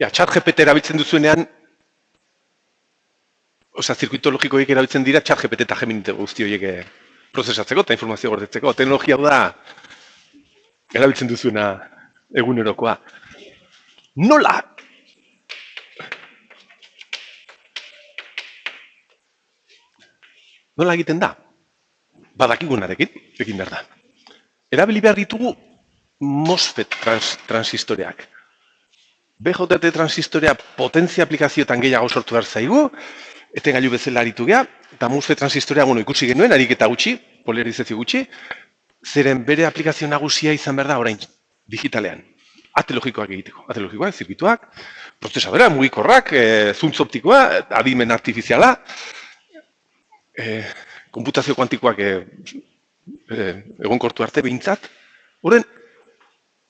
ChatGPT erabiltzen duzuenean, zirkuito logikoik erabiltzen dira ChatGPT eta Gemini guzti horiek prozesatzeko eta informazio gordetzeko. Teknologia hau da erabiltzen duzuena egunerokoa. Nola? Nola egiten da? Badakigunarekin, egin behar da. Erabili behar ditugu MOSFET transistoreak. BJT transistorea potentzia aplikazioetan gehiago sortu behar zaigu, etengailu bezala aritu geha, eta MOSFET transistorea ikusi genuen, ariketa gutxi, polarizazio gutxi, zeren bere aplikazio nagusia izan behar da orain, digitalean. Ate logikoak egiteko. Ate logikoak, zirkuituak, prozesadora, mugikorrak, zuntz optikoa, adimen artifiziala, konputazio kuantikoak egonkortu arte behintzat. Horren,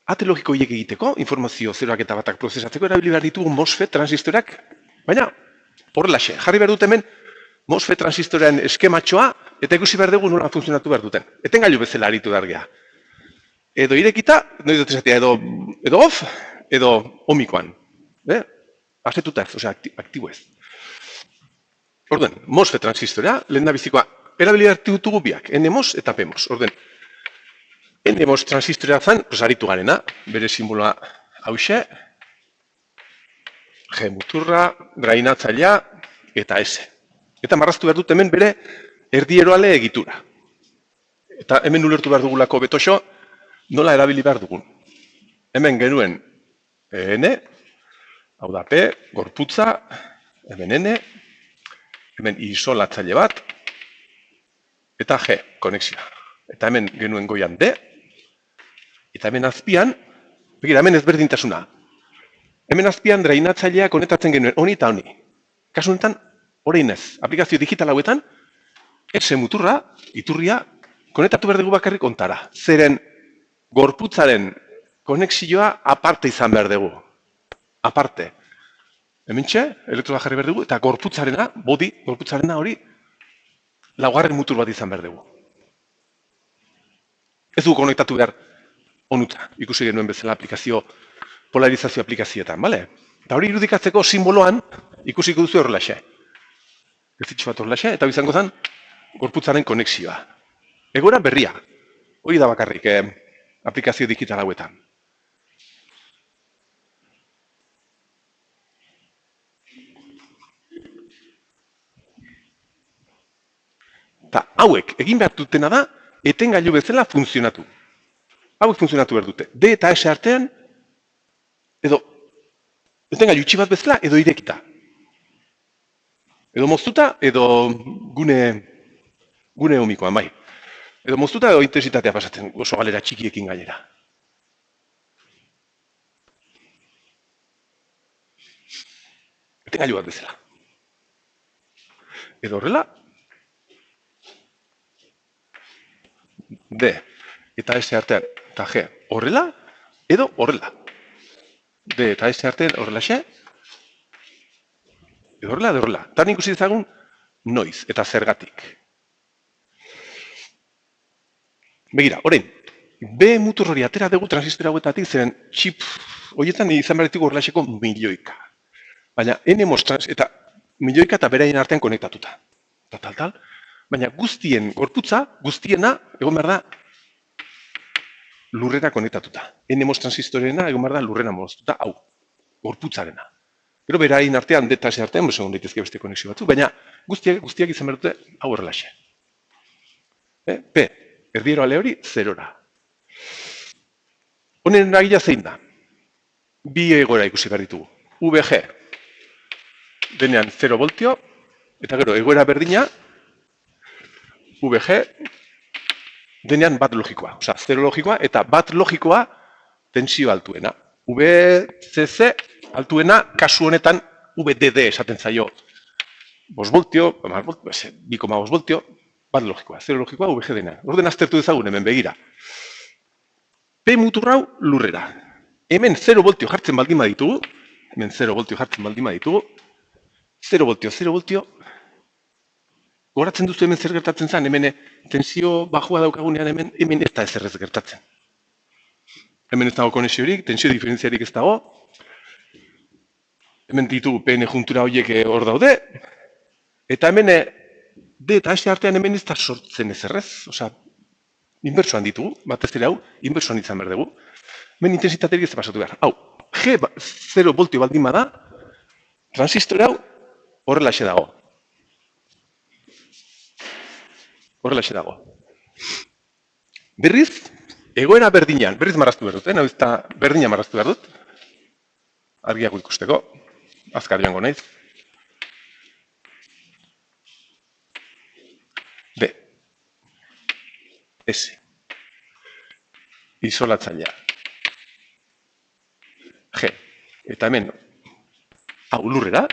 ate logiko horiek egiteko, informazio zeroak eta batak prozesatzeko, erabili behar ditugu MOSFET transistoreak, baina horrelaxe, jarri behar dut hemen MOSFET transistorean eskematxoa, eta ikusi behar dugu nola funtzionatu behar duten. Etengailu bezala aritu behar geha. Edo irekita, edo off, edo omikoan. Asetuta ez, aktibo ez. Orden, MOSFET transistorea, lehen da bizikoa, erabili behar ditugu biak, NMOS eta PMOS. Orden, NMOS transistorea zan, aritu garena, bere simboloa hause, G muturra, drainatzailea eta S. Eta marraztu behar dut hemen bere erdieroale egitura. Eta hemen ulertu behar dugulako betoxo, nola erabili behar dugun. Hemen genuen N, hau da P, gorputza, hemen N, hemen isolatzaile bat, eta G, konexioa. Eta hemen genuen goian D, eta hemen azpian, begira, hemen ezberdintasuna. Hemen azpian drainatzailea konektatzen genuen honi eta honi. Kasu honetan, orain ez, aplikazio digital hauetan, S muturra, iturria, konektatu behar dugu bakarrik ontara. Zeren gorputzaren konexioa aparte izan behar dugu. Aparte. Hemen txe, elektroa jarri behar dugu, eta gorputzarena, body, gorputzarena hori, laugarren mutur bat izan behar dugu. Ez dugu konektatu behar onuta, ikusi genuen bezala polarizazio aplikazioetan, bale? Eta hori irudikatzeko simboloan ikusiko duzu horrelaxe. Gezitxo bat horrelaxe, eta bizango zen gorputzaren konexioa. Egora berria. Hori da bakarrik aplikazio digital hauetan. Eta hauek egin behar dutena da, etengailu bezala funtzionatu. Hauek funtzionatu behar dute. D eta S artean, edo etengailu itxi bat bezala, edo irekita. Edo moztuta, edo gune omikoan, bai. Edo moztuta, edo intensitatea pasatzen, oso galera txikiekin gainera. Etengailu bat bezala. Edo horrela, D eta S artean, eta G horrela, edo horrela. D eta S artean horrelaxe, edo horrela, edo horrela. Tan ikusi dezagun, noiz eta zergatik. Begira, orain, B mutur hori atera dugu transistor hauetatik, zeren txip horietan izan behar ditugu horrelaxeko milioika. Baina NMOS eta milioika eta beraien artean konektatuta. Tal. Baina guztien gorputza, guztiena, egon behar da, lurrera konektatuta. NMOS transistorena egon behar da lurrera moztuta, hau, gorputzarena. Gero beraien artean, D eta S artean, egon daitezke beste konexio batzu, baina guztiak izan behar dute, hau horrelaxe. P, erdiero ale hori, zerora. Honen eragila zein da? Bi egora ikusi behar ditugu. VG, denean 0 voltio, eta gero egoera berdina, VG, denean bat logikoa. Osa, 0 logikoa eta bat logikoa tensio altuena. VCC altuena, kasu honetan, VDD esaten zaio. 5 voltio, 2,5 voltio, bat logikoa. 0 logikoa, VG denean. Orden aztertu dezagun hemen begira. P muturrau lurrera. Hemen 0 voltio jartzen baldin baditugu, 0 voltio, goratzen duzu hemen zer gertatzen zen, hemen tensio bajua daukagunean hemen ez da ezer ez gertatzen. Hemen ez dago konexiorik, tensio diferentziarik ez dago, hemen ditugu PN juntura horiek hor daude, eta hemen D eta S artean hemen ez da sortzen ezerrez, osea, inbertsoan ditugu, batez ere hau, inbertsoan izan behar dugu. Hemen intensitaterik ez da pasatu behar. Hau, G 0 voltio baldin bada, transistore hau horrelaxe dago. Horrelaxe dago. Berriz, egoera berdinean, berriz marraztu behar dut, nahi ez da berdina marraztu behar dut, argiago ikusteko, azkar joango naiz. D. S. Isolatzailea. G. Eta hemen, hau lurrera.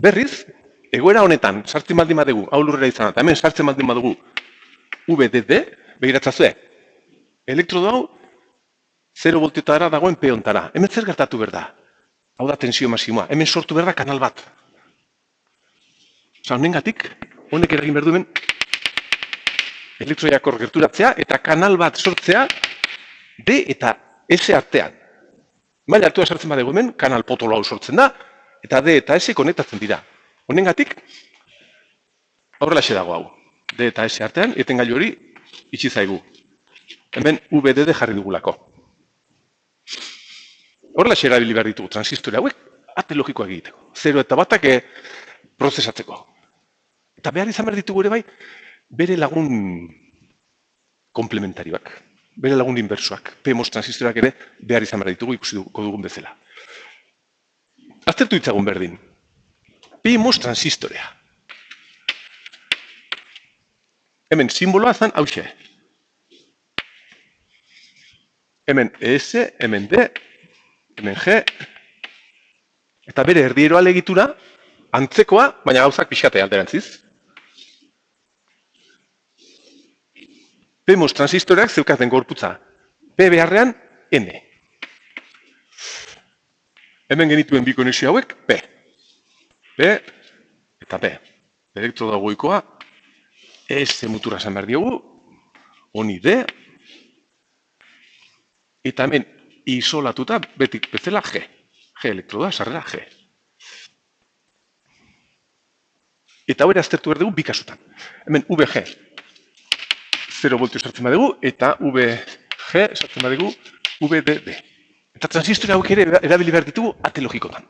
Berriz, egoera honetan, sartzen baldin badugu, hau lurrera izan, eta hemen sartzen baldin badugu VDD, begiratzazue, elektrodo hau 0 voltiotara dagoen peontara. Hemen zer gertatu behar da? Hau da tensio masimoa. Hemen sortu behar da kanal bat. Osa, honengatik, honek eragin behar du hemen elektroiak hor gerturatzea eta kanal bat sortzea D eta S artean. Maila hartua sartzen badugu hemen, kanal potolo hau sortzen da, eta D eta S konektatzen dira. Honengatik, horrelaxe dago hau. D eta S artean, etengailu hori itxi zaigu. Hemen VDD jarri dugulako. Horrelaxe erabili behar ditugu transistore hauek, ate logikoak egiteko. 0 eta batak prozesatzeko. Eta behar izan behar ditugu ere bai, bere lagun komplementarioak, bere lagun inbertsuak, PMOS transistoreak ere behar izan behar ditugu ikusiko dugun bezala. Aztertu ditzagun berdin. PMOS transistorea. Hemen simboloa zan hauxe. Hemen ES, hemen D, hemen G, eta bere erdieroa egitura, antzekoa, baina gauzak pixkate alderantziz. PMOS transistoreak zeukaten gorputza. P beharrean, N. Hemen genituen bi konexio hauek, P. P eta P. Elektroda goikoa, S muturra esan behar diogu, honi D, eta hemen isolatuta betik bezala G. G elektroda, sarrera G. Eta hori aztertu behar dugu bi kasutan. Hemen VG 0 voltio sartzen badugu, eta VG sartzen badugu VDD. Eta transistore hauek ere erabili behar ditugu ate logikotan.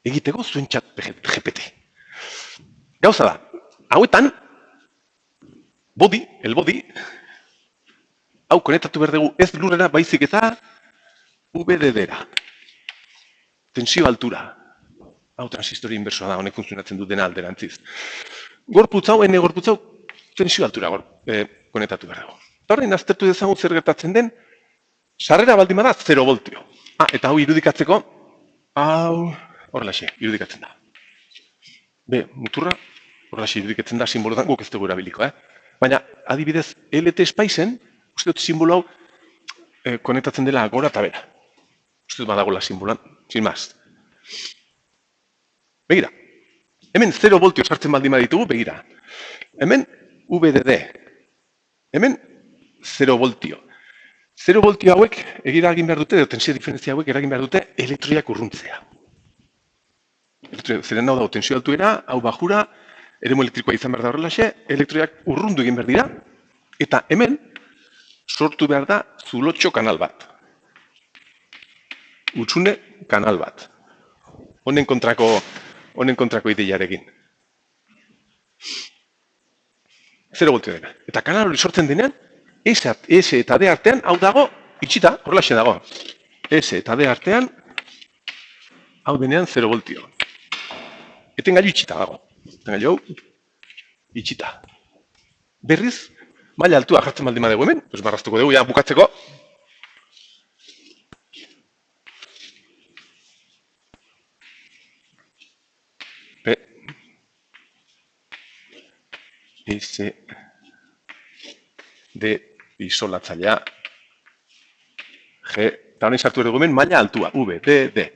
Egiteko zuen txat GPT. Gauza da, hauetan, el body, hau konektatu behar dugu ez lurrera baizik eta VDD-era. Tensio altura. Hau transistori inbersoa da, honek funtzionatzen du dena alderantziz. Gorputz hau, ene gorputz hau, tensio altura konektatu behar dugu. Horrein, aztertu dezagun zer gertatzen den, sarrera baldin bada 0 voltio. Eta hau irudikatzeko, hau horrelaxe, irudikatzen da. Muturra, horrelaxe irudikatzen da simbolotan, guk ez dugu erabiliko, Baina, adibidez, LT Spicen, uste dut simbolo hau konektatzen dela gora eta bera. Uste dut badagoela simbolan, sin más. Begira, hemen 0 voltio sartzen baldin baditugu, begira. Hemen VDD, hemen 0 voltio. 0 voltio hauek eragin behar dute, edo tensio diferentzia hauek eragin behar dute elektroiak urruntzea. Zeren hau dago tensio altuera, hau bajura, eremu elektrikoa izan behar da horrelaxe, elektroiak urrundu egin behar dira, eta hemen sortu behar da zulotxo kanal bat. Utsune kanal bat. Honen kontrako ideiarekin. 0 voltio dena. Eta kanal hori sortzen denean, S eta D artean, hau dago, itxita, horrelaxe dago. S eta D artean, hau denean 0 voltio. Etengailu itxita dago. Etengailu hau, itxita. Berriz, maila altua jartzen baldin badugu hemen, marraztuko dugu, ja bukatzeko. P. S. D. Isolatzailea. G. Eta honen sartu dugu hemen, maila altua. V, D, D.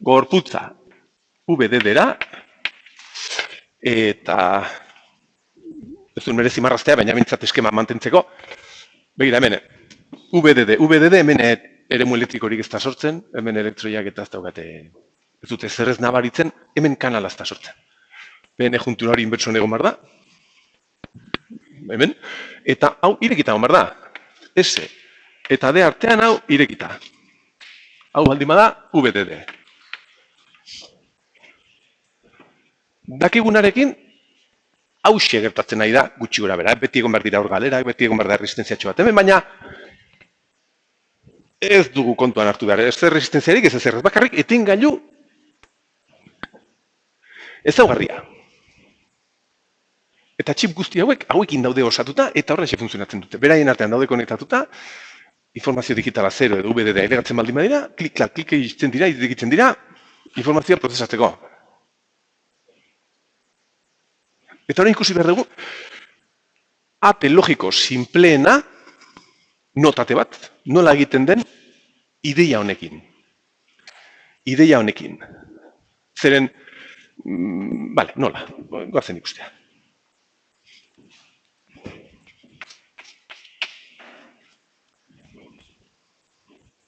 Gorputza. VDD-era. Eta ez dut merezi marraztea, baina bintzat eskema mantentzeko. Begira, hemen, VDD hemen eremu elektrikorik ez da sortzen, hemen elektroiak eta ez daukate, ez dute zerrez nabaritzen, hemen kanala ez da sortzen. PN juntura hori inbertsuan egon bar da, hemen, eta hau irekita egon bar da, S, eta D artean hau irekita. Hau baldin bada, VDD. Dakigunarekin, hauxe gertatzen nahi da, gutxi gora bera, beti egon behar dira hor galerak, beti egon behar da resistenziatxo bat, hemen, baina ez dugu kontuan hartu behar, ez zer resistentziarik, ez zer bakarrik, etengailu ezaugarria. Eta txip guzti hauekin daude osatuta, eta horrexe funtzionatzen dute. Beraien artean daude konektatuta, informazio digitala 0 edo VDD elegatzen baldin badira, klik-klak, klik egiten dira, egiten dira, informazioa prozesatzeko. Eta hori ikusi behar dugu, ate logiko simpleena, notate bat, nola egiten den, ideia honekin. Ideia honekin. Zeren, nola, goazen ikustea.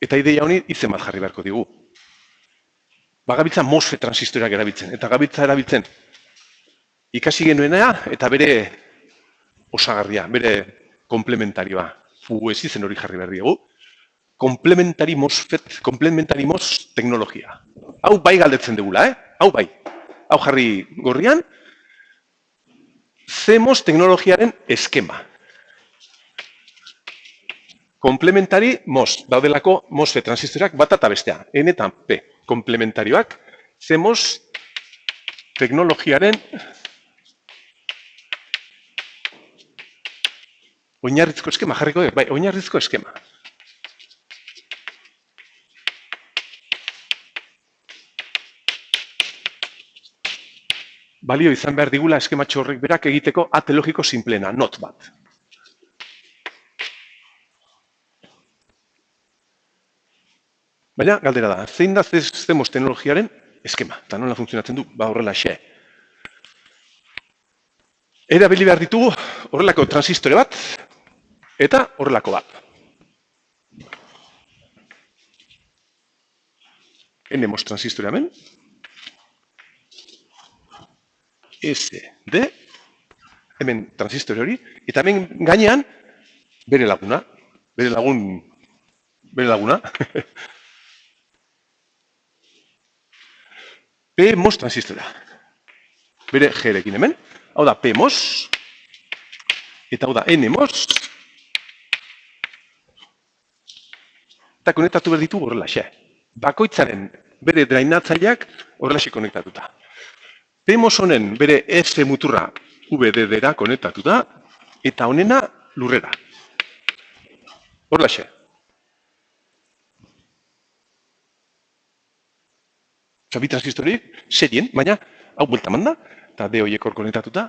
Eta ideia honi izen bat jarri beharko digu. Gabiltza MOSFET transistoreak erabiltzen, eta gabiltza erabiltzen ikasi genuena eta bere osagarria, bere komplementarioa. Ez izen hori jarri behar diegu. Komplementari MOSFET, komplementari MOS teknologia. Hau bai galdetzen dugula, hau bai. Hau jarri gorrian, CMOS teknologiaren eskema. Komplementari MOS, daudelako MOSFET transistoreak bat eta bestea. N eta P, komplementarioak, CMOS teknologiaren oinarrizko eskema, jarriko dut, bai, oinarrizko eskema. Balio izan behar digula eskematxo horrek berak egiteko ate logiko simplena, not bat. Baina, galdera da, zein da CMOS teknologiaren eskema, eta nola funtzionatzen du, horrela xe. Erabili behar ditugu horrelako transistore bat, eta horrelako bat. NMOS transistore hemen, SD, hemen transistore hori, eta hemen gainean bere laguna, bere laguna, PMOS transistora. Bere G-rekin hemen, hau da PMOS, eta hau da NMOS, eta konektatu behar ditugu horrela xe. Bakoitzaren bere drainatzaileak horrela xe konektatuta. PMOS honen bere S muturra VDD-ra konektatuta, eta honena lurrera. Horrela xe. Bi transistorik, serien, baina hau buelta manda, eta D horiek hor konektatuta,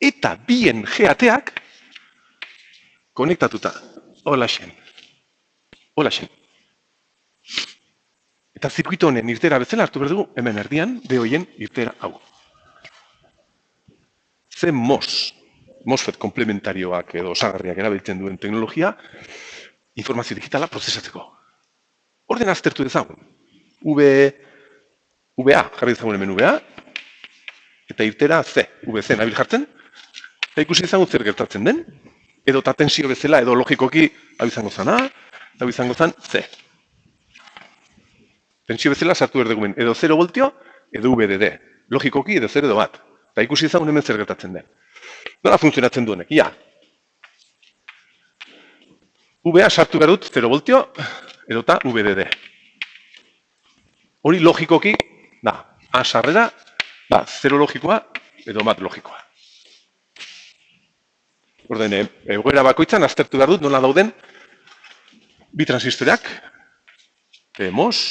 eta bien G-ateak konektatuta. Hola xen. Hola xen. Eta zirkuito honen irtera bezala hartu behar dugu, hemen erdian, D horien irtera hau. CMOS, MOSFET komplementarioak edo osagarriak erabiltzen duen teknologia, informazio digitala prozesatzeko. Orden aztertu dezagun. VA, jarri dezagun hemen VA, eta irtera C, VC nabil jartzen, eta ikusi dezagun zer gertatzen den, edo tensio bezala, edo logikoki hau izango zan A, hau izango zan C. Tensio bezala sartu berdegumen, edo 0 voltio, edo VDD. Logikoki edo 0 edo bat. Eta ikusi dezagun hemen zer gertatzen den. Nola funtzionatzen duenek, ia. VA sartu behar dut 0 voltio, edo eta VDD. Hori logikoki, da, A sarrera, da, 0 logikoa, edo bat logikoa. Orden, egoera bakoitzan, aztertu behar dut, nola dauden, bi transistoreak, PMOS,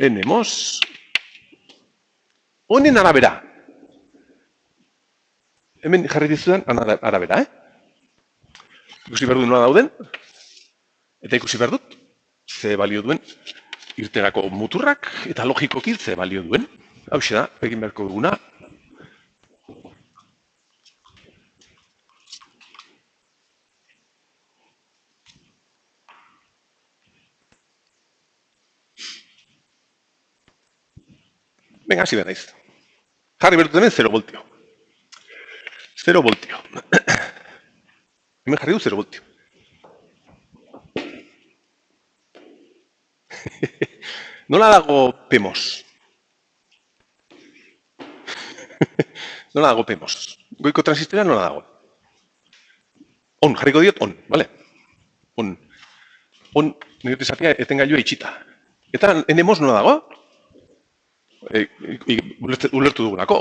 NMOS, honen arabera. Hemen jarri dizudan arabera, Ikusi behar dut nola dauden, eta ikusi behar dut, ze balio duen, irterako muturrak, eta logikoki ze balio duen. Hau da, egin beharko duguna. Venga, hasi behar naiz. Jarri behar dut hemen 0 voltio. 0 voltio. Hemen jarri du 0 voltio. Nola dago PEMOS? Nola dago PEMOS? Goiko transistorea nola dago? On, jarriko diot on, vale? On. On, nire esatia etengailua itxita. Eta NMOS nola dago? Ulertu dugunako.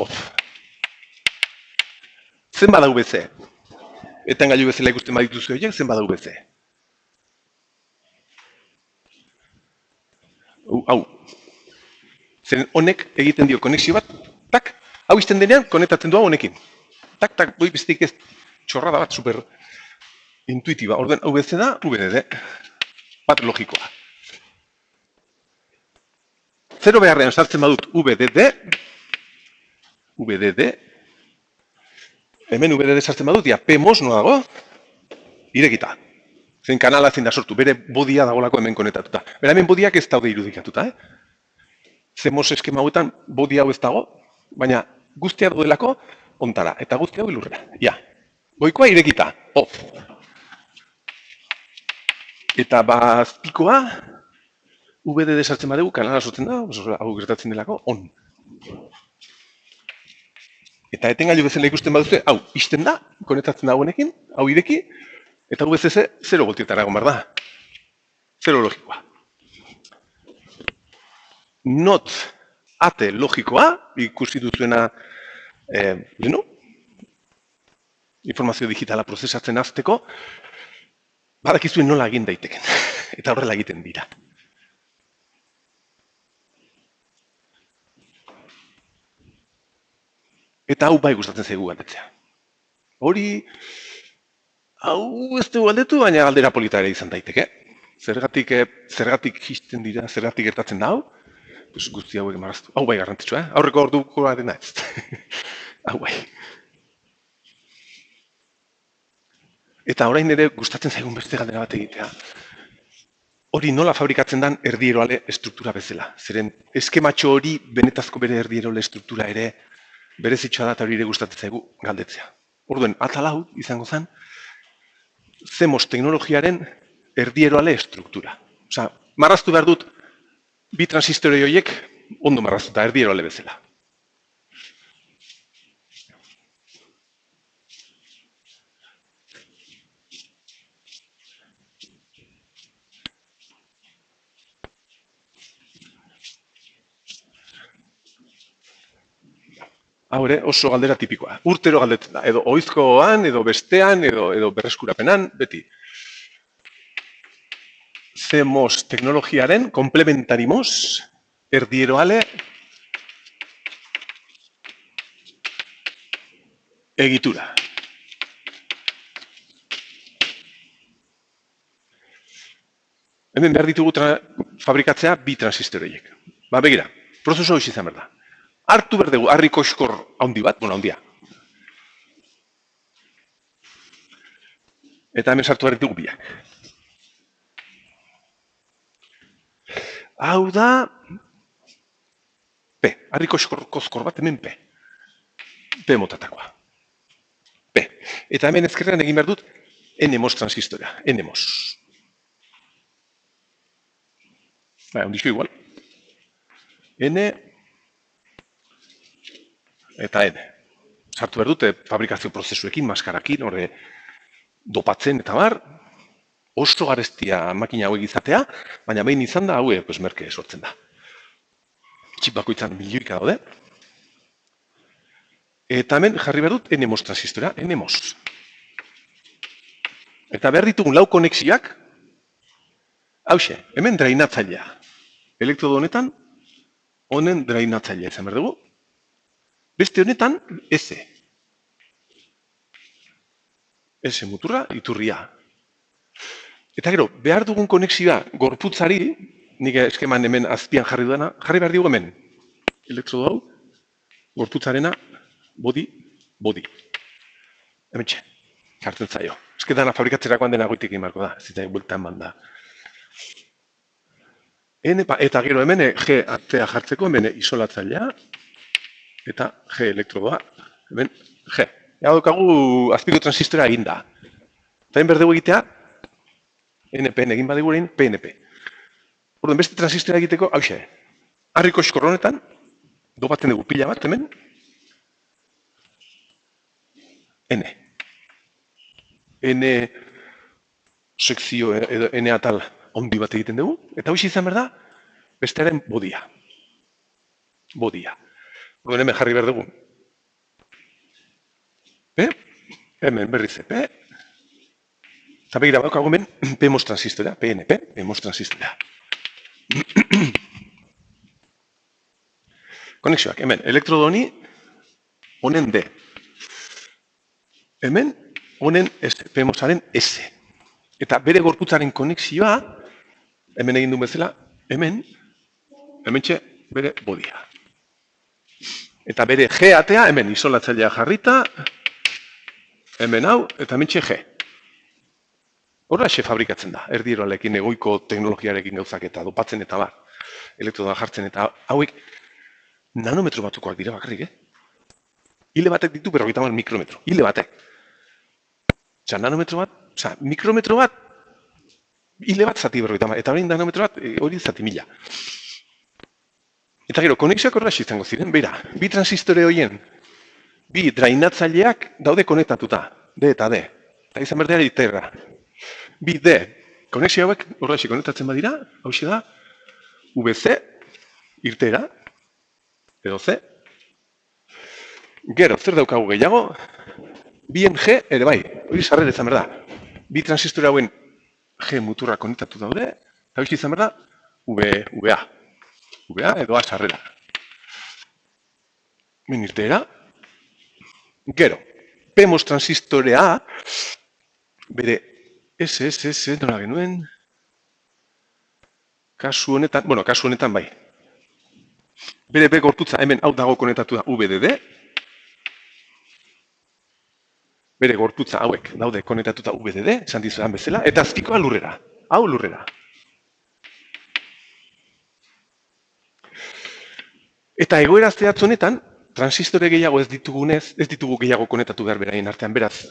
Zen bada VC? Etengailu bezala ikusten badituzu horiek, zen bada VC? Hau. Zen honek egiten dio konexio bat, tak, hau izten denean, konektatzen du hau honekin. Tak, tak, doi besteik ez txorrada bat, super intuitiba. Orden, hau VC da, VDD. Bat logikoa. 0 beharrean sartzen badut VDD, hemen VDD sartzen badut, ja, PMOS no dago, irekita. Zen kanala zein da sortu, bere bodia dagolako hemen konektatuta. Bera hemen bodiak ez daude irudikatuta, CMOS eskema hauetan bodia hau ez dago, baina guztia daudelako ontara, eta guztia hau ilurrera. Ja, goikoa irekita, off. Eta bazpikoa, VDD sartzen badegu, kanala sortzen da, hau gertatzen delako, on. Eta etengailu bezala ikusten baduzue, hau, izten da, konektatzen da honekin, hau ireki, eta VCC 0 voltietara egon behar da. 0 logikoa. Not ate logikoa, ikusi duzuena, informazio digitala prozesatzen azteko, badakizuen nola egin daiteken, eta horrela egiten dira. Eta hau bai gustatzen zaigu galdetzea. Hori, hau ez dugu galdetu, baina galdera polita ere izan daiteke. Zergatik jisten dira, zergatik gertatzen da hau, guzti hauek marraztu. Hau bai garrantzitsua, aurreko orduko dena ez. Hau bai. Eta orain ere gustatzen zaigun beste galdera bat egitea. Hori nola fabrikatzen den erdieroale estruktura bezala. Zeren eskematxo hori benetazko bere erdieroale estruktura ere berezitxoa da eta hori ere gustatzen zaigu galdetzea. Orduen, atal hau izango zen, CMOS teknologiaren erdieroale estruktura. Osa, marraztu behar dut, bi transistore horiek ondo marraztuta erdieroale bezala. Hau ere, oso galdera tipikoa. Urtero galdetzen da, edo oizkoan, edo bestean, edo berreskurapenan, beti. CMOS teknologiaren komplementarimos erdieroale egitura. Hemen behar ditugu fabrikatzea bi transistoreiek. Ba, begira, prozesu hau izan behar da. Hartu behar dugu, harri koskor handi bat, handia. Eta hemen sartu behar ditugu biak. Hau da, P, harri koskor bat hemen P. P motatakoa. P. Eta hemen ezkerrean egin behar dut NMOS transistorea, NMOS. Baina, ondizko igual. N eta N. Sartu behar dute fabrikazio prozesuekin, maskarakin, horre dopatzen eta bar, oso garestia makina hauek izatea, baina behin izan da, haue, merke sortzen da. Txip bakoitzan milioika daude. Eta hemen jarri behar dut NMOS transistora, NMOS. Eta behar ditugun lau konexioak, hause, hemen drainatzailea. Elektrodo honetan, honen drainatzailea izan behar dugu. Beste honetan, S. S muturra, iturria. Eta gero, behar dugun konexioa gorputzari, nik eskeman hemen azpian jarri duena, jarri behar dugu hemen. Elektrodo hau, gorputzarena, body. Hemen txe, jartzen zaio. Eskedana fabrikatzerakoan dena goitik imarko da, zitain bueltan banda. Eta gero hemen G artea jartzeko, hemen isolatzailea. eta G elektrodoa, hemen G. Ega daukagu azpiko transistora eginda. Eta hemen berdegu egitea, NPN egin badegu egin PNP. Orduan, beste transistora egiteko, hauxe, harriko eskorronetan, dopatzen dugu pila bat, hemen, N. N sekzio edo N atal ondi bat egiten dugu, eta hauxe izan behar da, bestearen bodia. Bodia. Orduan, hemen jarri behar dugu. P, hemen berriz P, eta begira baukagu hemen PMOS transistora, PNP, PMOS transistora. Konexioak, hemen, elektrodo honi, honen D. Hemen, honen S, PMOSaren S. Eta bere gorputzaren konexioa, hemen egin duen bezala, hemen txe, bere bodia. Eta bere G atea, hemen isolatzailea jarrita, hemen hau, eta hemen txe G. Horra xe fabrikatzen da, erdieroalekin, egoiko teknologiarekin gauzak eta dopatzen eta bar, elektrodoa jartzen eta hauek nanometro batukoak dira bakarrik, Hile batek ditu 50 mikrometro, hile batek. Osa, nanometro bat, osa, mikrometro bat, hile bat zati 50, eta hori nanometro bat, hori zati 1000. Eta gero, konexioak horra izango ziren, beira, bi transistore horien, bi drainatzaileak daude konektatuta, D eta D. Eta izan berdea iterra. Bi D, konexio hauek horra konektatzen badira, hau da, VC, irtera, edo C. Gero, zer daukagu gehiago, bien G ere bai, hori sarrera izan berda. Bi transistor hauen G muturra konektatu daude, eta hori izan berda, VA. VA edo A sarrera. Ben irtera. Gero, PMOS transistorea, bere SSS, nola genuen, kasu honetan bai. Bere gorputza hemen hau dago konektatu da VDD, bere gorputza hauek daude konektatuta VDD, esan dizudan bezala, eta azpikoa lurrera. Hau lurrera. Eta egoera zehatz honetan, transistore gehiago ez ditugu gehiago konektatu behar beraien artean, beraz,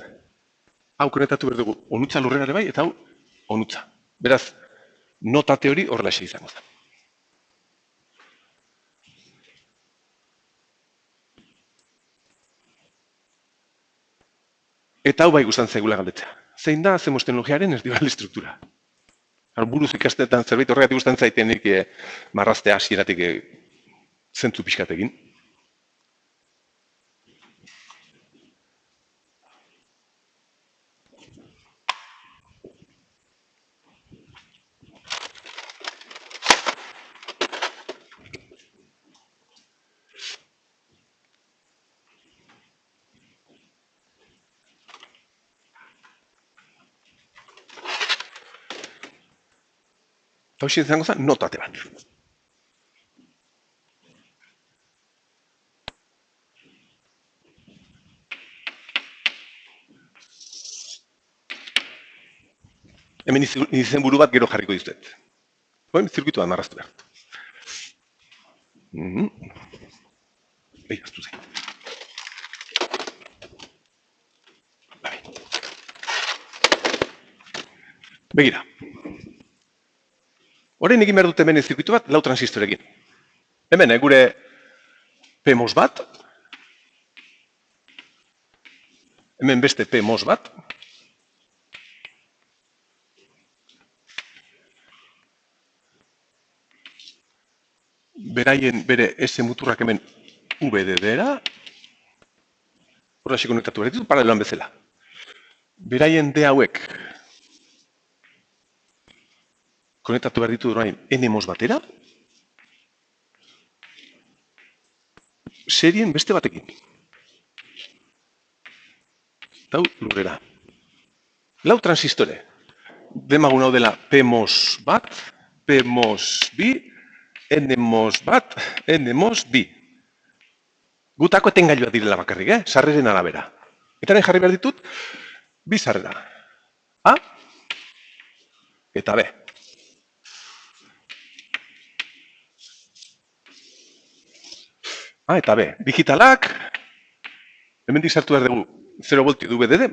hau konektatu behar dugu onutza lurrera ere bai, eta hau onutza. Beraz, nota teori horrela izango da. Eta hau bai gustan zaigula galdetzea. Zein da CMOS teknologiaren erdibal estruktura? Buruz ikastetan zerbait horregatik gustan zaitenik marraztea hasieratik zentzu pixkatekin. Eta hori izango zen notate bat. Hemen izen buru bat gero jarriko dizuet. Hoen, zirkuitu bat marraztu behar. Aztu zen. Begira. Horrein egin behar dut hemen zirkuitu bat, lau transistorekin. Hemen, gure PMOS bat. Hemen beste PMOS bat. Beraien bere S muturrak hemen VDD-era. Horra konektatu behar ditut, paraleloan bezala. Beraien D hauek konektatu behar ditu orain NMOS batera. Serien beste batekin. Eta hau lurrera. Lau transistore. Demagun hau dela PMOS bat, PMOS bi, NMOS bat, NMOS bi. Gutako etengailua direla bakarrik, sarreren arabera. Eta jarri behar ditut, bi sarrera. A eta B. A eta B. Digitalak, hemendik sartu behar dugu 0 voltio du BDD,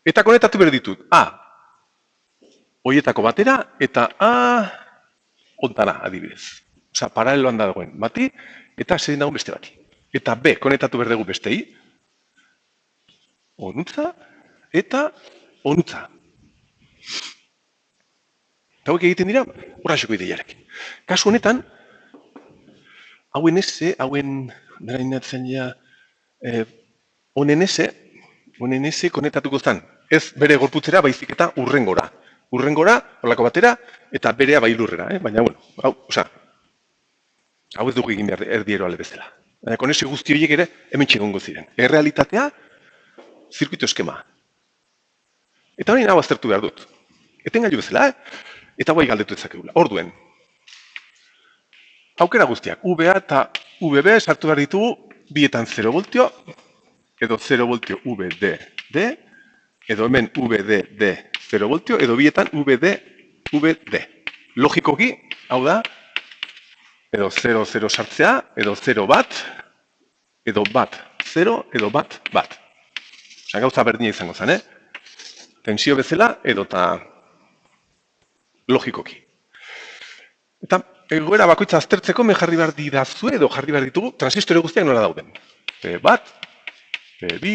eta konektatu behar ditut A, hoietako batera, eta A, ontara, adibidez. Osa, paraleloan dagoen bati, eta zein dagoen beste bati. Eta B, konektatu behar dugu bestei, onutza, eta onutza. Eta hauek egiten dira, horraxeko ideiarekin. Kasu honetan, hauen eze, hauen drainatzailea, honen eze konektatuko zen. Ez bere gorputzera, baizik eta urrengora. Urrengora, holako batera, eta berea bailurrera. Baina, bueno, hau ez dugu egin behar erdiero ale bezala. Baina, konexio guzti horiek ere, hemen txegongo ziren. Errealitatea, zirkuito eskema. Eta hori hau aztertu behar dut. Etengailu bezala, eta guai galdetu ezakegula. Orduen, aukera guztiak, VA eta VB sartu behar ditugu, bietan 0 voltio, edo 0 voltio VDD, edo hemen VDD 0 voltio, edo bietan VD. Logikoki, hau da, edo 0 sartzea, edo 0 bat, edo bat 0, edo bat. Osa, gauza berdina izango zen, Tensio bezala, edo eta logikoki. Eta egoera bakoitza aztertzeko me jarri behar didazue, edo jarri behar ditugu, transistore guztiak nola dauden. P bat, P bi,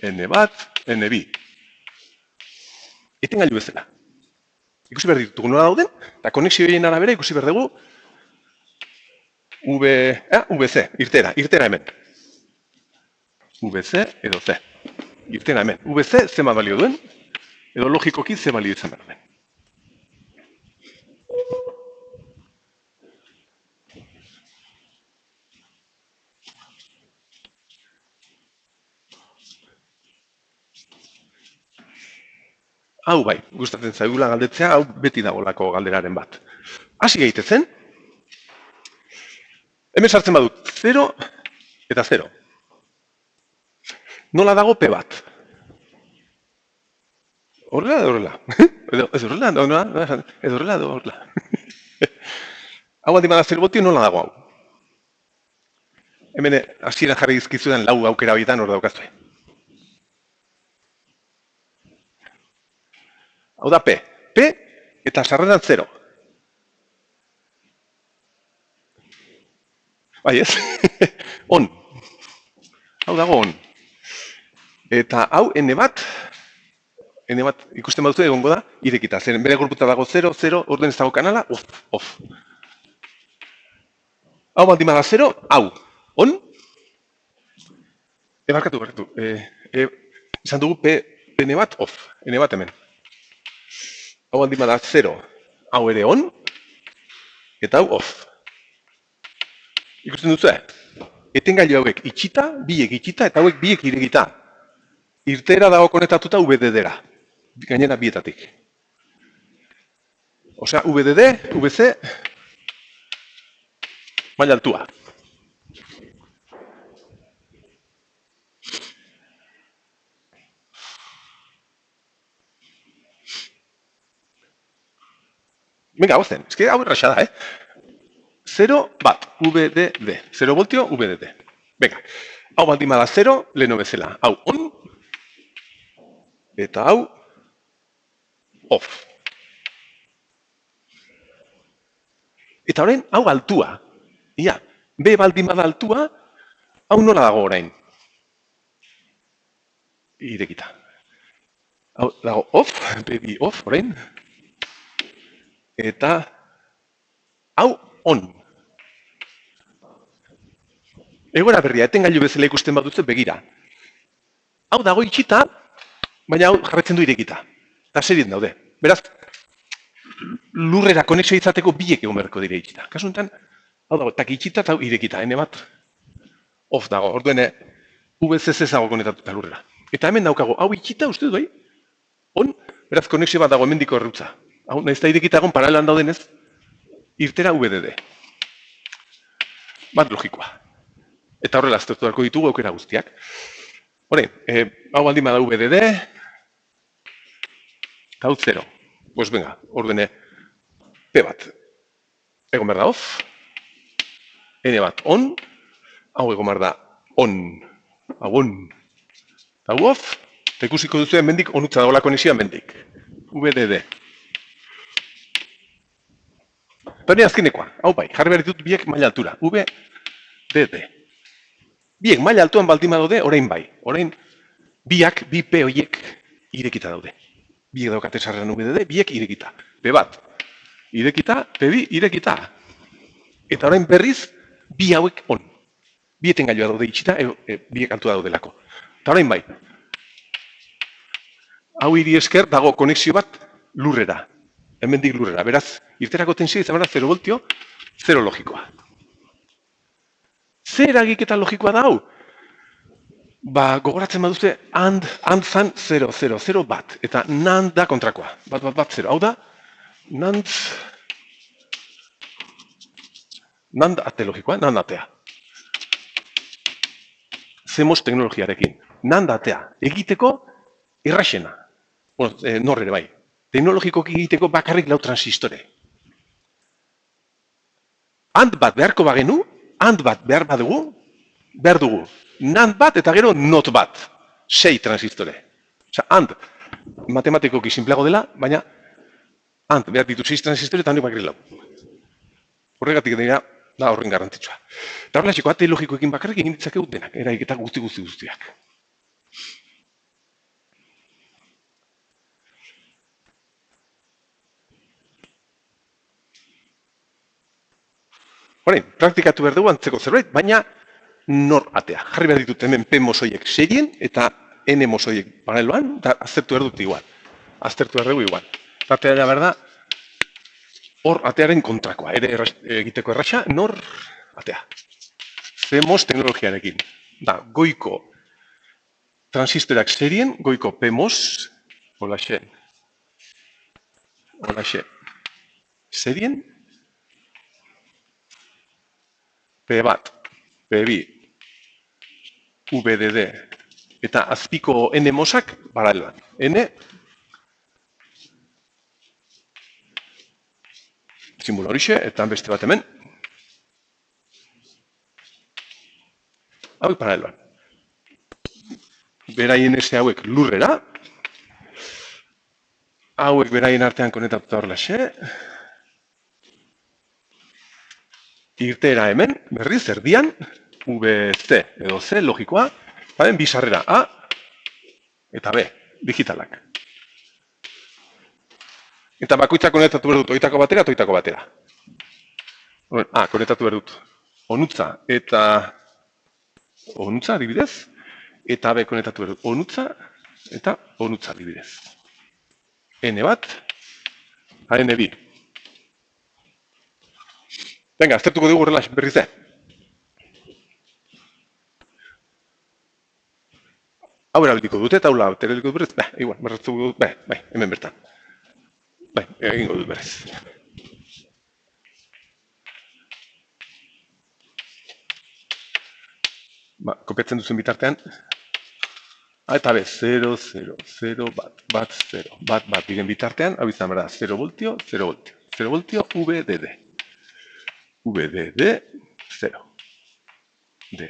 N bat, N bi. Etengailu bezala. Ikusi behar ditugu nola dauden, eta konexioen arabera ikusi behar dugu VC, irtera hemen. VC edo C. Irtera hemen. VC, zema balio duen, edo logikoki ze balio izan behar duen. Hau bai, gustatzen zaigula galdetzea, hau beti dagolako galderaren bat. Hasi gaitezen, hemen sartzen badut 0 eta 0. Nola dago P bat? Horrela edo horrela? Ez horrela, edo horrela edo horrela. Hau aldi bada 0 voltio nola dago hau? Hemen hasieran jarri dizkizudan 4 aukera horietan hor daukazue. Hau da P. P eta sarreran 0. Bai ez? On. Hau dago on. Eta hau N bat ikusten baduzu egongo da, irekita. Zeren bere gorputa dago 0, 0, orden ez dago kanala, off. Hau baldin bada 0, hau. On? Barkatu. Izan dugu N bat, off. N bat hemen. Hau baldin bada 0, hau ere on, eta hau off. Ikusten duzu, etengailu hauek itxita, biek itxita, eta hauek biek irekita. Irtera dago konektatuta VDD-era. Gainera bietatik. Osea, VDD, VC, maila altua. Venga, gozen, eske hau erraxa da, 0 bat, VDD. 0 voltio, VDD. Venga, hau baldin bada 0, leheno bezala. Hau on, eta hau off. Eta orain, hau altua. Ia, B baldin bada altua, hau nola dago orain? Irekita. Hau dago off, B bi off orain. Eta hau on. Egoera berria, etengailu bezala ikusten baduzu begira. Hau dago itxita, baina hau jarretzen du irekita. Eta serien daude. Beraz, lurrera konexio izateko biek egon beharko dire itxita. Kasu honetan, hau dago, tak itxita eta hau irekita. Hene bat, off dago. Orduen, VCC zago konektatuta lurrera. Eta hemen daukago, hau itxita, uste du, bai? On, beraz, konexio bat dago hemendiko errutza. Hau, nahiz eta irekita egon paralelan daudenez, irtera VDD. Bat logikoa. Eta horrela aztertu beharko ditugu aukera guztiak. Horein, hau baldin bada VDD, hau 0. Pues venga, ordene P bat. Egon behar da off, N bat on, hau egomar da on, hau on, eta hau off, eta ikusiko duzu hemendik onutza dagoela konexioa hemendik. VDD. Eta hori azkenekoa, hau bai, jarri behar ditut biek maila altura, VDD. Biek maila altuan baldin badaude, orain bai, orain biak, bi P horiek irekita daude. Biek daukate sarreran VDD, biek irekita. P bat, irekita, P2, irekita. Eta orain berriz, bi hauek on. Bi etengailua daude itxita, biek altua daudelako. Eta orain bai, hau hiri esker dago konexio bat lurrera. Hemendik lurrera. Beraz, irterako tensioa izan behar 0 voltio, 0 logikoa. Zer eragiketa logikoa da hau? Ba, gogoratzen baduzte, and zan 0, 0, 0, bat. Eta NAND da kontrakoa. Bat, 0. Hau da, NAND ate logikoa, NAND atea. CMOS teknologiarekin. NAND atea. Egiteko erraxena. Bueno, norrere bai. Teknologikoki egiteko bakarrik 4 transistore. AND bat beharko bagenu, AND bat behar dugu. NAND bat eta gero NOT bat. 6 transistore. Osa, AND matematikoki simpleago dela, baina AND behar ditu 6 transistore eta honek bakarrik 4. Horregatik dira, da horren garrantzitsua. Eta horrela, ate logikoekin bakarrik egin ditzakegu denak, eraiketa guztiak. Horein, praktikatu behar dugu antzeko zerbait, baina nor atea. Jarri behar ditut hemen P mosoiek serien eta N mosoiek paneloan, eta aztertu behar dut igual. Aztertu behar dugu igual. Atea behar da, hor atearen kontrakoa, ere egiteko erraxa, nor atea. CMOS teknologiarekin. Da, goiko transistorak serien, goiko PMOS, holaxe, serien, P bat, P2, VDD, eta azpiko N mosak paraleloan. N, simbolo horixe, eta beste bat hemen. Hauek paraleloan. Beraien S hauek lurrera. Hauek beraien artean konetatuta horlaxe. Irtera hemen, berriz, erdian, VC edo C logikoa, baden bi sarrera A eta B, digitalak. Eta bakoitzak konetatu behar dut, oitako batera eta oitako batera. Konetatu behar dut, onutza eta onutza adibidez, eta B konetatu behar dut, onutza eta onutza adibidez. N bat, N bi. Venga, aztertuko dugu horrela berriz da. Hau erabiliko dute, eta hau erabiliko dut berriz. Igual, berretuko dut, bai, hemen bertan. Bai, egingo dut berriz. Kopiatzen duzen bitartean. Eta B, 0, 0, 0, bat, 0, bat, diren bitartean, hau izan behar da, 0 voltio, 0 voltio. 0 voltio, VDD. VDD, 0. D.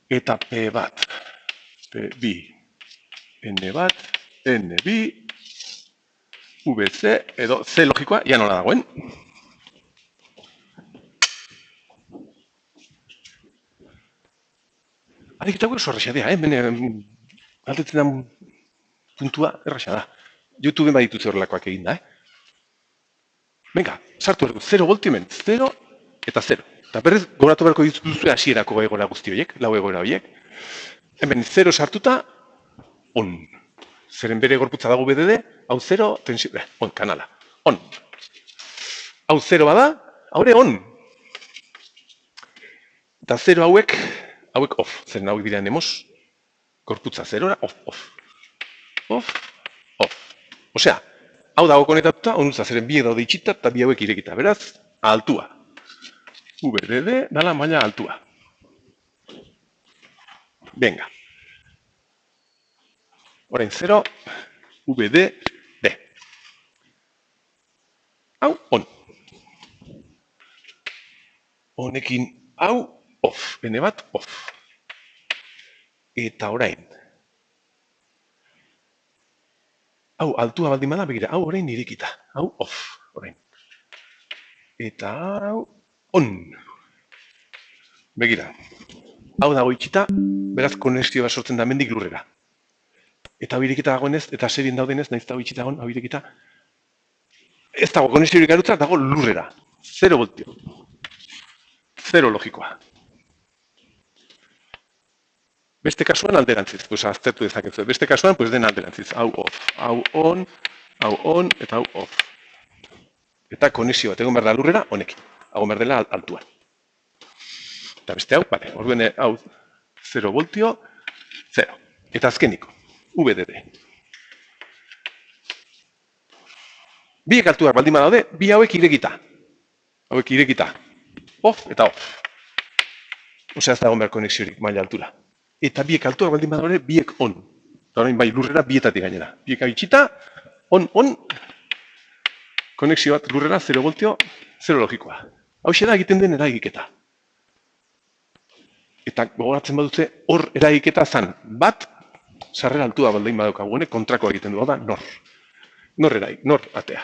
Eta P bat, P2, N bat, N2, VC, edo C logikoa, ja nola dagoen. Ariketa oso erraxa dira, galdetzen den puntua erraxa da. YouTubeen baditut horrelakoak egin da, Venga, sartu erdu, 0 voltio hemen, 0 eta 0. Eta berriz, gogoratu beharko dituzue hasierako egoera guzti horiek, lau egoera horiek. Hemen 0 sartuta, on. Zeren bere gorputza dago BDD, hau 0, tensio, on, kanala, on. Hau 0 bada, haure on. Eta 0 hauek off. Zeren hauek dira nemos, gorputza 0, off. Osea, hau dago konetatuta, onutza zeren biek daude itxita eta bi hauek irekita. Beraz, altua. VDD dala maila altua. Venga. Orain 0, VDD. hau on. Honekin hau off, ene bat off. Eta orain. Hau altua baldin bada, begira, hau orain irekita. Hau off, orain. Eta hau on. Begira. Hau dago itxita, beraz konexio bat sortzen da mendik lurrera. Eta hau irekita dagoenez, eta serien daudenez, nahiz hau itxita dagoen, hau irekita. Ez dago konexiorik garutza, dago lurrera. 0 voltio. 0 logikoa. Beste kasuan alderantziz, pues aztertu dezakezu. Beste kasuan, pues den alderantziz. Hau off, hau on, eta hau off. Eta konexio bat egon behar da lurrera, honekin. Egon behar dela altuan. Eta beste hau, bale, orduen hau 0 voltio, 0. Eta azkeniko, VDD. Biek altuak baldin badaude, bi hauek irekita. Hauek irekita. Off eta off. Osea, ez da egon behar konexiorik maila altura. Eta biek altuak baldin badaude, biek on. Eta orain bai lurrera bietatik gainera. Biek itxita, on, konexio bat lurrera 0 voltio, 0 logikoa. Hau da egiten den eragiketa. Eta gogoratzen badutze, hor eragiketa zan, bat, sarrera altua baldin badaukagu, kontrakoa egiten du, da, nor. Nor atea.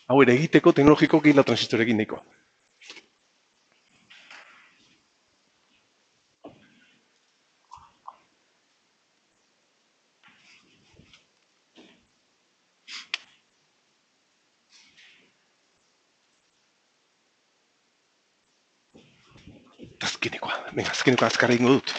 Hau ere egiteko teknologiko gila transistorekin nahiko. Azkenekoa azkarra ingo dut.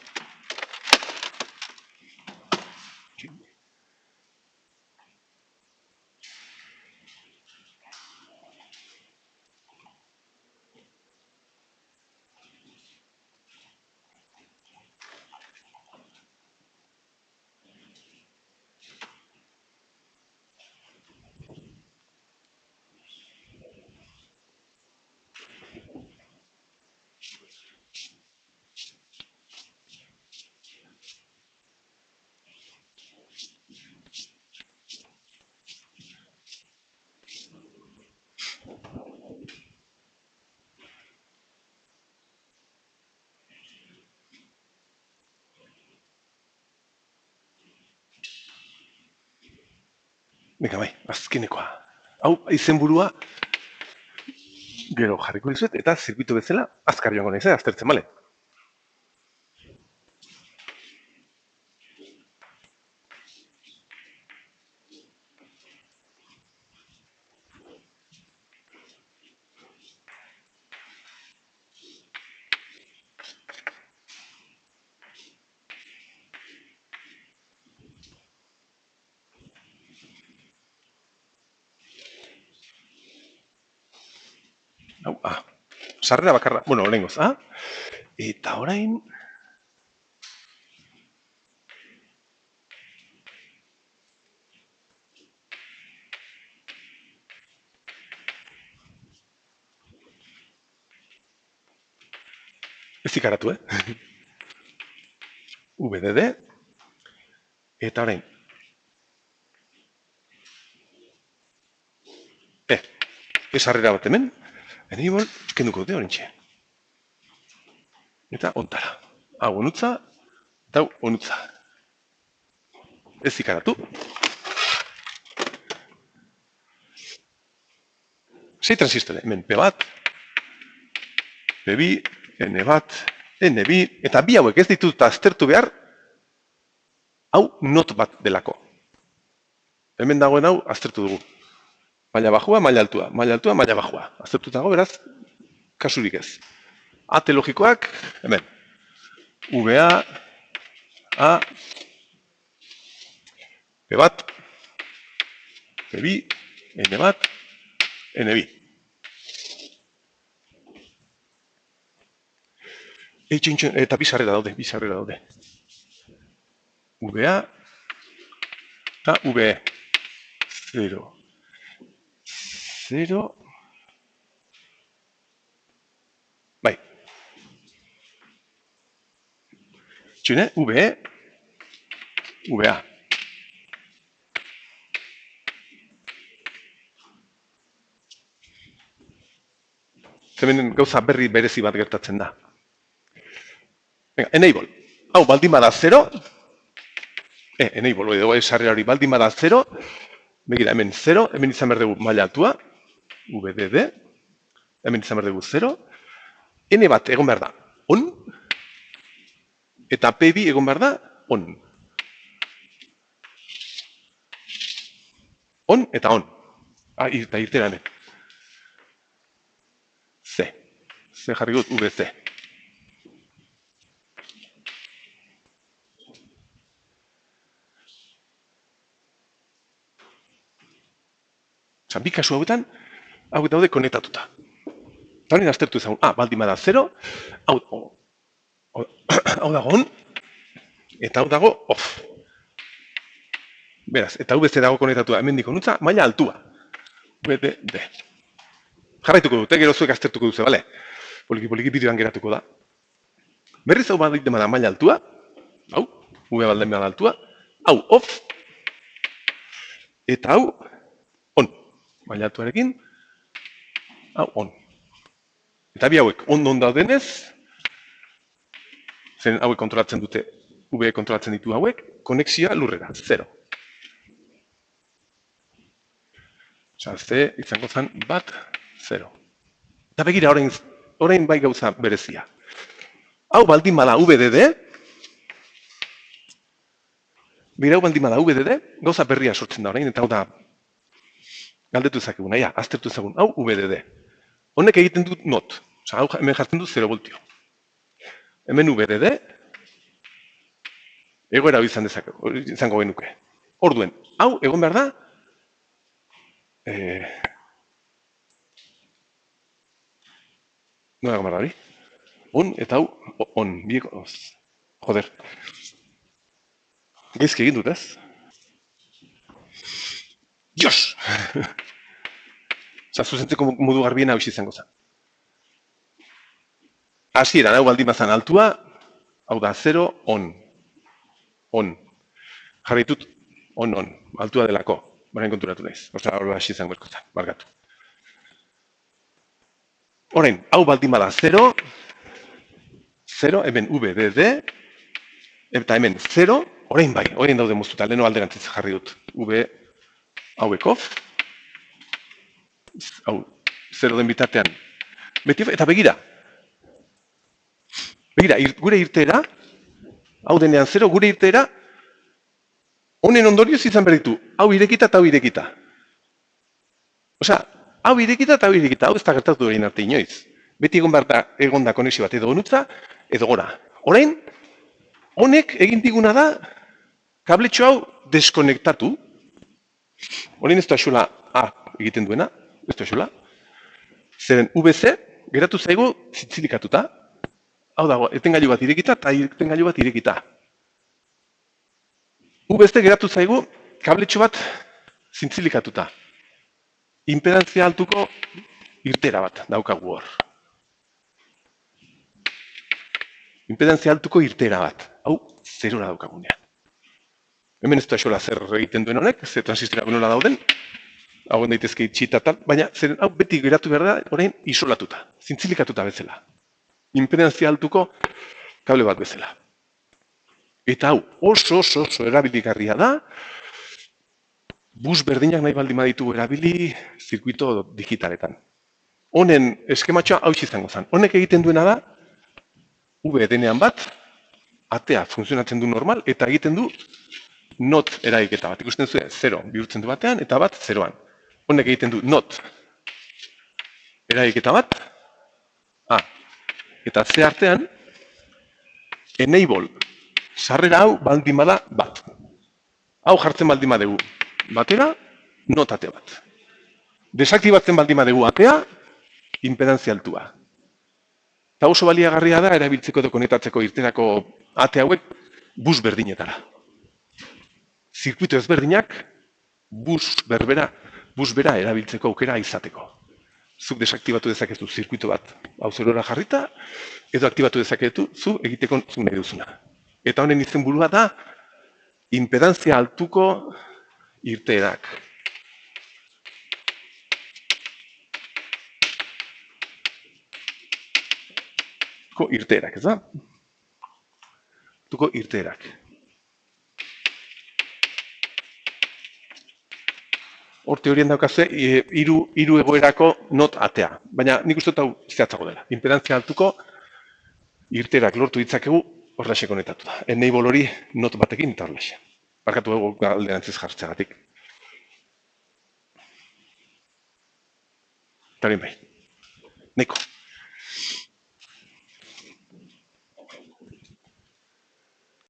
Venga, bai, azkenekoa. Hau, izenburua gero jarriko dizuet, eta zirkuito bezala azkar joango nahi aztertzen, bale? Hau, sarrera bakarra, bueno, lehengoz, eta orain... Ez ikaratu, VDD, eta orain... Ez sarrera bat hemen, enibol, kenduko dute horintxe. Eta ontara. Hau onutza, eta hau onutza. Ez ikaratu. 6 transistore, hemen P bat, P2, N bat, N2, eta bi hauek ez ditut aztertu behar, hau not bat delako. Hemen dagoen hau aztertu dugu. Maila bajua, maila altua, maila bajua. Aztertu dago, beraz, kasurik ez. Ate logikoak, hemen. VA, A, P bat, P2, N bat, N2. Eta bizarrera daude. VA, eta VE. 0. 0. Bai. Txune, VE, VA. hemen gauza berri berezi bat gertatzen da. Venga, enable. Hau, baldin bada 0, enable, edo sarrera hori baldin bada 0, begira, hemen 0, hemen izan behar dugu maila altua, VDD, hemen izan behar dugu 0, N bat egon behar da on, eta P2 egon behar da on. On eta on. Eta irtera hemen. C. C jarri dut VC. Bi kasu hauetan, hauek daude konektatuta. Eta horien aztertu ezagun, baldin bada 0, hau dago on, eta hau dago off. Beraz, eta VC dago konektatua hemen diko nutza, maila altua. VDD. Jarraituko dute, gero zuek aztertuko duze, bale? Poliki bideoan geratuko da. Berriz hau baldin bada maila altua, hau, V baldin bada altua, hau off, eta hau on. Maila altuarekin, hau on. Eta bi hauek ondo daudenez, zen hauek kontrolatzen dute, V kontrolatzen ditu hauek, konexioa lurrera, 0. Osa, C izango zen bat, 0. Eta begira, orain bai gauza berezia. Hau baldin bada VDD, begira hau baldin bada VDD, gauza berria sortzen da orain, eta hau da, galdetu ezakegun, aztertu ezagun, hau VDD. Honek egiten dut not, osa, hau hemen jartzen dut 0 voltio. Hemen VDD, egoera hau izango genuke. Orduen, hau egon behar da, nola egon behar da hori? On eta hau on, bieko, joder. Gaizki egin dut, ez? Dios! Osa, zuzentzeko modu garbiena hau izango zen. Hasieran, hau baldin bazan altua, hau da 0, on. On. Jarritut, on, altua delako. Baren konturatu nahiz. Osa, hori hasi izango ezkotan, bargatu. Orain, hau baldin bada 0, 0, hemen VDD, eta hemen 0, orain bai, orain daude moztuta, leheno alderantziz jarri dut. V, hauek off, hau, 0 den bitartean. Eta begira, gure irteera, hau denean 0, gure irteera, honen ondorioz izan behar ditu, hau irekita eta hau irekita. Osa, hau irekita eta hau irekita, hau ez da gertatu egin arte inoiz. Beti egon da konexio bat edo onutza, edo gora. Orain, honek egin diguna da, kabletxo hau deskonektatu. Orain ez da xula A egiten duena, ez da xula. Zeren VC, geratu zaigu zitzilikatuta. Hau dago, etengailu bat irekita eta etengailu bat irekita. VC geratu zaigu kabletxo bat zintzilikatuta. Impedantzia altuko irtera bat daukagu hor. Impedantzia altuko irtera bat. Hau, 0ra daukagunean. Hemen ez da xola zer egiten duen honek, ze transistorak nola dauden, hau daitezke itxita tal, baina zeren hau beti geratu behar da, orain isolatuta, zintzilikatuta bezala. Impedantzia altuko kable bat bezala. Eta hau, oso erabiligarria da, bus berdinak nahi baldin baditugu erabili zirkuito digitaletan. Honen eskematxoa hau izango zen. Honek egiten duena da, VDN-ean bat, atea funtzionatzen du normal, eta egiten du not eragiketa bat. Ikusten zuen 0 bihurtzen du batean, eta bat 0an. Honek egiten du not eragiketa bat, eta C artean, enable sarrera hau baldin bada bat. Hau jartzen baldin badegu batera, not ate bat. Desaktibatzen baldin badegu atea, impedantzia altua. Eta oso baliagarria da erabiltzeko edo konektatzeko irterako ate hauek bus berdinetara. Zirkuito ezberdinak bus bera erabiltzeko aukera izateko. Zuk desaktibatu dezakezu zirkuito bat hau zerora jarrita, edo aktibatu dezakezu zu egiteko zu nahi duzuna. Eta honen izenburua da impedantzia altuko irteerak. irteerak, ez da? Lortuko irteerak. Hor teorian daukazue, hiru egoerako not atea. Baina nik uste dut hau zehatzago dela. Impedantzia altuko irteerak lortu ditzakegu horrelaxe konetatu da. Enable hori not batekin eta horrelaxe. Barkatu dugu alderantziz jartzeagatik. Eta hori bai. Neko.